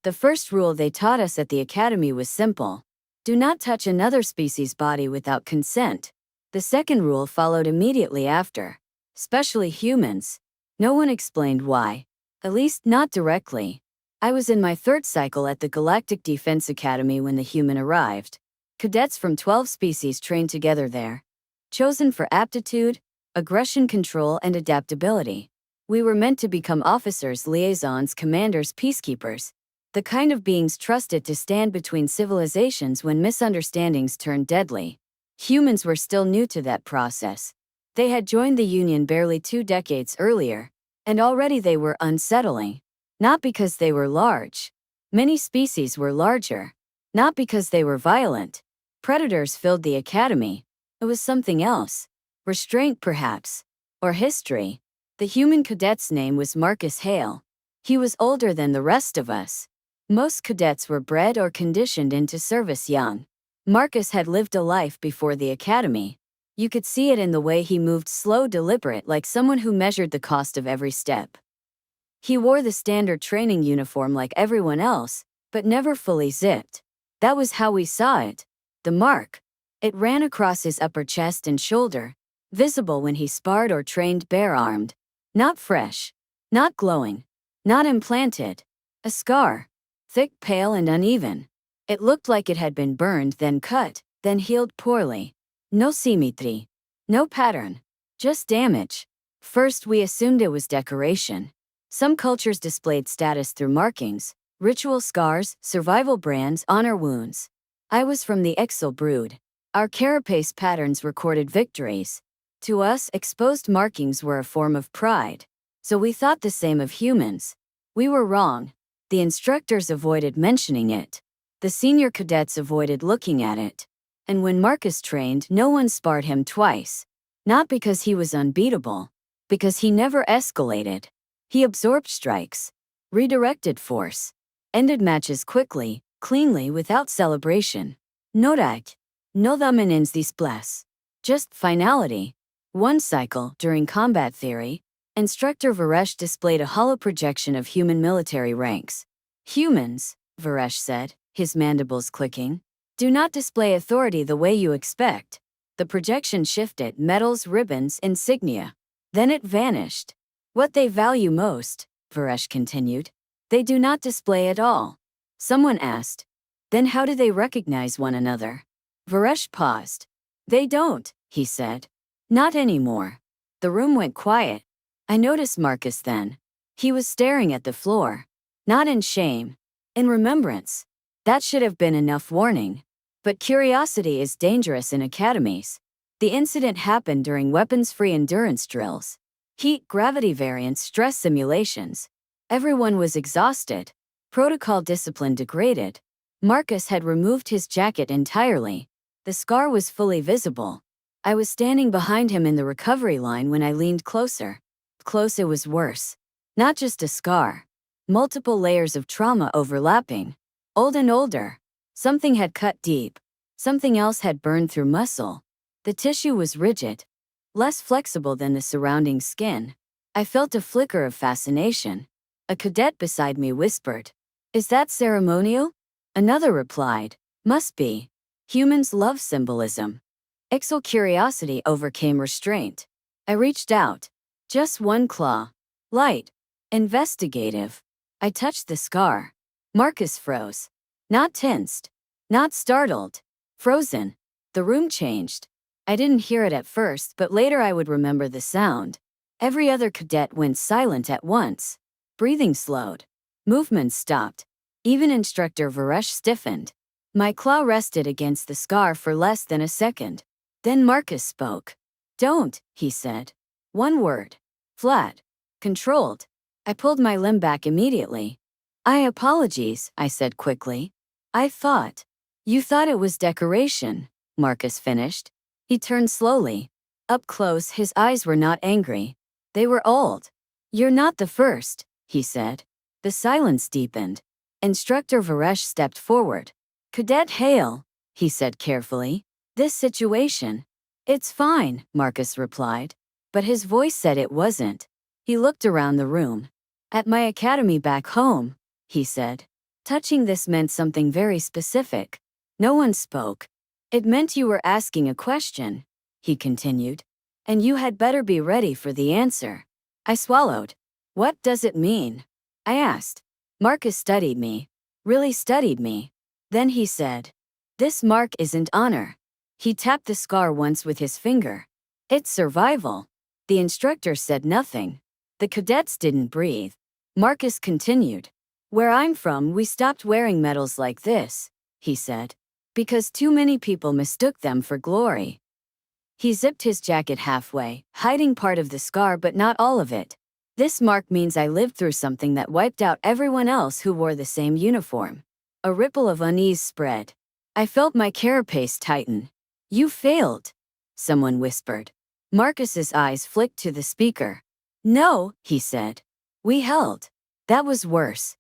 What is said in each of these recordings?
The first rule they taught us at the academy was simple. Do not touch another species' body without consent. The second rule followed immediately after. Especially humans. No one explained why. At least not directly. I was in my third cycle at the Galactic Defense Academy when the human arrived. Cadets from 12 species trained together there. Chosen for aptitude, aggression control, and adaptability. We were meant to become officers, liaisons, commanders, peacekeepers. The kind of beings trusted to stand between civilizations when misunderstandings turned deadly. Humans were still new to that process. They had joined the Union barely 2 decades earlier, and already they were unsettling. Not because they were large. Many species were larger. Not because they were violent. Predators filled the academy. It was something else. Restraint, perhaps. Or history. The human cadet's name was Marcus Hale. He was older than the rest of us. Most cadets were bred or conditioned into service young. Marcus had lived a life before the academy. You could see it in the way he moved slow, deliberate, like someone who measured the cost of every step. He wore the standard training uniform like everyone else, but never fully zipped. That was how we saw it. The mark. It ran across his upper chest and shoulder, visible when he sparred or trained bare-armed. Not fresh. Not glowing. Not implanted. A scar. Thick, pale, and uneven. It looked like it had been burned, then cut, then healed poorly. No symmetry. No pattern. Just damage. First, we assumed it was decoration. Some cultures displayed status through markings, ritual scars, survival brands, honor wounds. I was from the Exil brood. Our carapace patterns recorded victories. To us, exposed markings were a form of pride. So we thought the same of humans. We were wrong. The instructors avoided mentioning it. The senior cadets avoided looking at it. And when Marcus trained, no one sparred him twice. Not because he was unbeatable. Because he never escalated. He absorbed strikes. Redirected force. Ended matches quickly, cleanly, without celebration. No rag. No dominance displace. Just finality. One cycle, during combat theory, Instructor Varesh displayed a hollow projection of human military ranks. Humans, Varesh said, his mandibles clicking, do not display authority the way you expect. The projection shifted medals, ribbons, insignia. Then it vanished. What they value most, Varesh continued, they do not display at all. Someone asked, then how do they recognize one another? Varesh paused. They don't, he said. Not anymore. The room went quiet. I noticed Marcus then. He was staring at the floor. Not in shame. In remembrance. That should have been enough warning. But curiosity is dangerous in academies. The incident happened during weapons-free endurance drills. Heat, gravity variance, stress simulations. Everyone was exhausted. Protocol discipline degraded. Marcus had removed his jacket entirely. The scar was fully visible. I was standing behind him in the recovery line when I leaned closer. Close, it was worse. Not just a scar. Multiple layers of trauma overlapping. Old and older. Something had cut deep. Something else had burned through muscle. The tissue was rigid. Less flexible than the surrounding skin. I felt a flicker of fascination. A cadet beside me whispered, "Is that ceremonial?" Another replied, "Must be. Humans love symbolism." Exil curiosity overcame restraint. I reached out. Just one claw. Light. Investigative. I touched the scar. Marcus froze. Not tensed. Not startled. Frozen. The room changed. I didn't hear it at first, but later I would remember the sound. Every other cadet went silent at once. Breathing slowed. Movement stopped. Even Instructor Varesh stiffened. My claw rested against the scar for less than a second. Then Marcus spoke. "Don't," he said. One word. Flat. Controlled. I pulled my limb back immediately. Apologies," I said quickly. "I thought." "You thought it was decoration," Marcus finished. He turned slowly. Up close, his eyes were not angry. They were old. "You're not the first," he said. The silence deepened. Instructor Varesh stepped forward. "Cadet Hale," he said carefully. "This situation." "It's fine," Marcus replied. But his voice said it wasn't. He looked around the room. "At my academy back home," he said. Touching this meant something very specific. No one spoke. It meant you were asking a question, he continued. And you had better be ready for the answer. I swallowed. What does it mean? I asked. Marcus studied me. Really studied me. Then he said, "This mark isn't honor." He tapped the scar once with his finger. "It's survival." The instructor said nothing. The cadets didn't breathe. Marcus continued. "Where I'm from, we stopped wearing medals like this," he said, "because too many people mistook them for glory." He zipped his jacket halfway, hiding part of the scar but not all of it. "This mark means I lived through something that wiped out everyone else who wore the same uniform." A ripple of unease spread. I felt my carapace tighten. "You failed," someone whispered. Marcus's eyes flicked to the speaker. "No," he said. "We held." That was worse.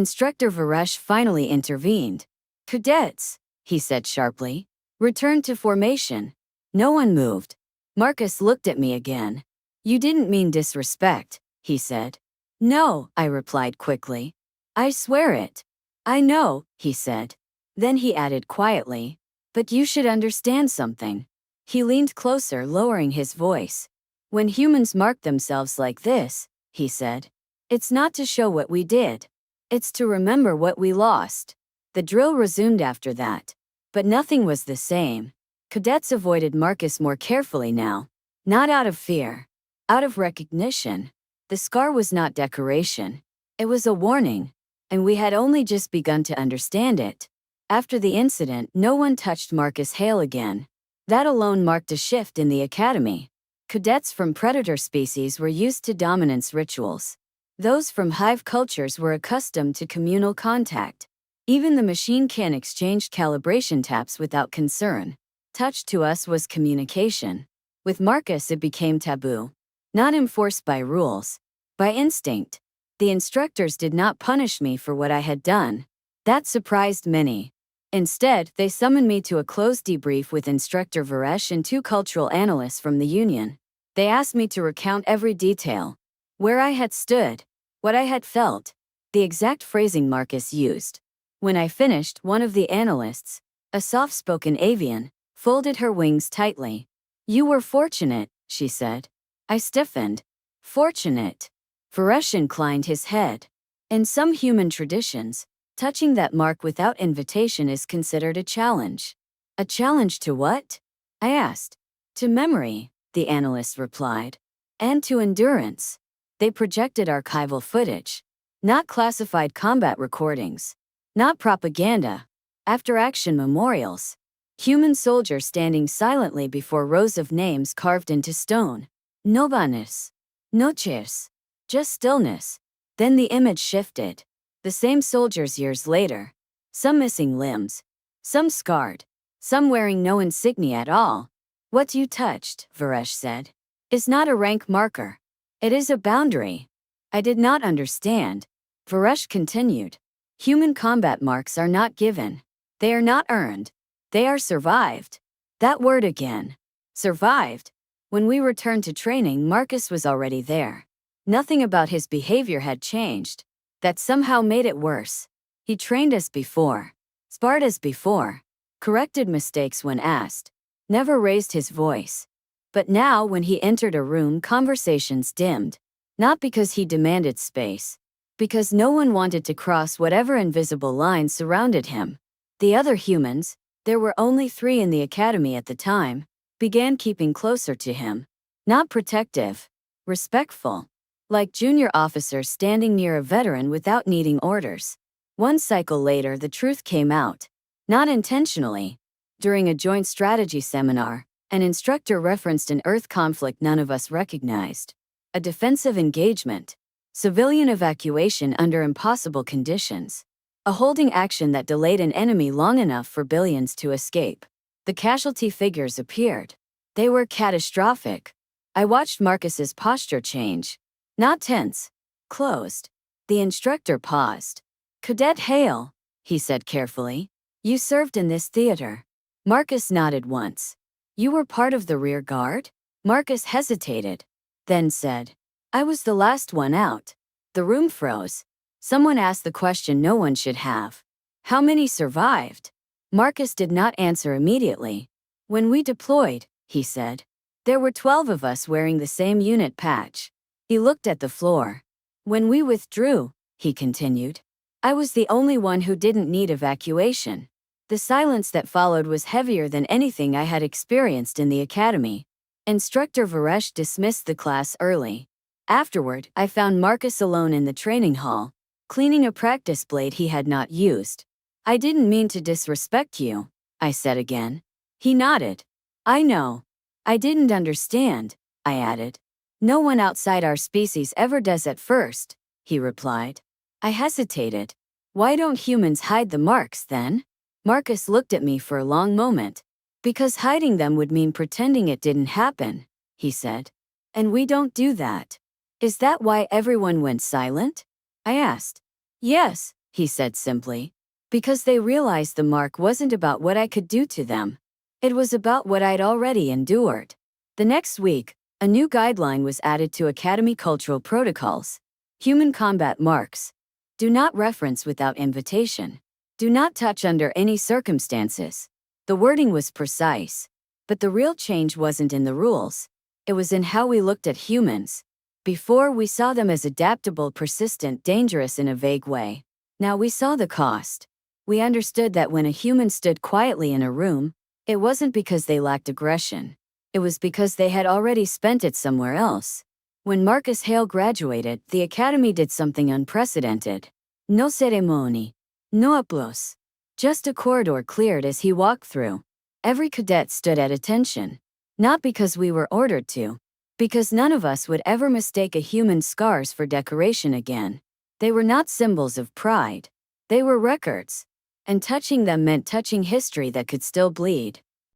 Instructor Varesh finally intervened. "Cadets," he said sharply, "return to formation." No one moved. Marcus looked at me again. "You didn't mean disrespect," he said. "No," I replied quickly. "I swear it." "I know," he said. Then he added quietly, "But you should understand something." He leaned closer, lowering his voice. "When humans mark themselves like this," he said, "it's not to show what we did. It's to remember what we lost." The drill resumed after that. But nothing was the same. Cadets avoided Marcus more carefully now. Not out of fear. Out of recognition. The scar was not decoration. It was a warning. And we had only just begun to understand it. After the incident, no one touched Marcus Hale again. That alone marked a shift in the academy. Cadets from predator species were used to dominance rituals. Those from hive cultures were accustomed to communal contact. Even the machine can exchanged calibration taps without concern. Touch to us was communication. With Marcus it became taboo. Not enforced by rules. By instinct. The instructors did not punish me for what I had done. That surprised many. Instead, they summoned me to a closed debrief with Instructor Varesh and two cultural analysts from the union. They asked me to recount every detail. Where I had stood. What I had felt. The exact phrasing Marcus used. When I finished, one of the analysts, a soft-spoken avian, folded her wings tightly. "You were fortunate," she said. I stiffened. "Fortunate." Varesh inclined his head. In some human traditions, touching that mark without invitation is considered a challenge. "A challenge to what?" I asked. "To memory," the analyst replied. "And to endurance." They projected archival footage. Not classified combat recordings. Not propaganda. After-action memorials. Human soldiers standing silently before rows of names carved into stone. No banes. No cheers. Just stillness. Then the image shifted. The same soldiers years later. Some missing limbs. Some scarred. Some wearing no insignia at all. "What you touched," Varesh said, "is not a rank marker. It is a boundary." I did not understand. Varesh continued. "Human combat marks are not given. They are not earned. They are survived." That word again. Survived. When we returned to training, Marcus was already there. Nothing about his behavior had changed. That somehow made it worse. He trained as before. Sparred as before. Corrected mistakes when asked. Never raised his voice. But now when he entered a room, conversations dimmed. Not because he demanded space. Because no one wanted to cross whatever invisible lines surrounded him. The other humans, there were only 3 in the academy at the time, began keeping closer to him. Not protective. Respectful. Like junior officers standing near a veteran without needing orders. One cycle later, the truth came out. Not intentionally. During a joint strategy seminar, an instructor referenced an Earth conflict none of us recognized. A defensive engagement. Civilian evacuation under impossible conditions. A holding action that delayed an enemy long enough for billions to escape. The casualty figures appeared. They were catastrophic. I watched Marcus's posture change. Not tense. Closed. The instructor paused. "Cadet Hale," he said carefully. "You served in this theater." Marcus nodded once. "You were part of the rear guard?" Marcus hesitated. Then said, "I was the last one out." The room froze. Someone asked the question no one should have. How many survived? Marcus did not answer immediately. When we deployed, he said, there were 12 of us wearing the same unit patch. He looked at the floor. When we withdrew, he continued, I was the only one who didn't need evacuation. The silence that followed was heavier than anything I had experienced in the academy. Instructor Varesh dismissed the class early. Afterward, I found Marcus alone in the training hall, cleaning a practice blade he had not used. I didn't mean to disrespect you, I said again. He nodded. I know. I didn't understand, I added. No one outside our species ever does at first, he replied. I hesitated. Why don't humans hide the marks then? Marcus looked at me for a long moment. Because hiding them would mean pretending it didn't happen, he said. And we don't do that. Is that why everyone went silent? I asked. Yes, he said simply. Because they realized the mark wasn't about what I could do to them. It was about what I'd already endured. The next week, a new guideline was added to Academy cultural protocols. Human combat marks. Do not reference without invitation. Do not touch under any circumstances. The wording was precise. But the real change wasn't in the rules. It was in how we looked at humans. Before, we saw them as adaptable, persistent, dangerous in a vague way. Now we saw the cost. We understood that when a human stood quietly in a room, it wasn't because they lacked aggression. It was because they had already spent it somewhere else. When Marcus Hale graduated, the Academy did something unprecedented. No ceremony. No applause. Just a corridor cleared as he walked through. Every cadet stood at attention. Not because we were ordered to. Because none of us would ever mistake a human's scars for decoration again. They were not symbols of pride. They were records. And touching them meant touching history that could still bleed.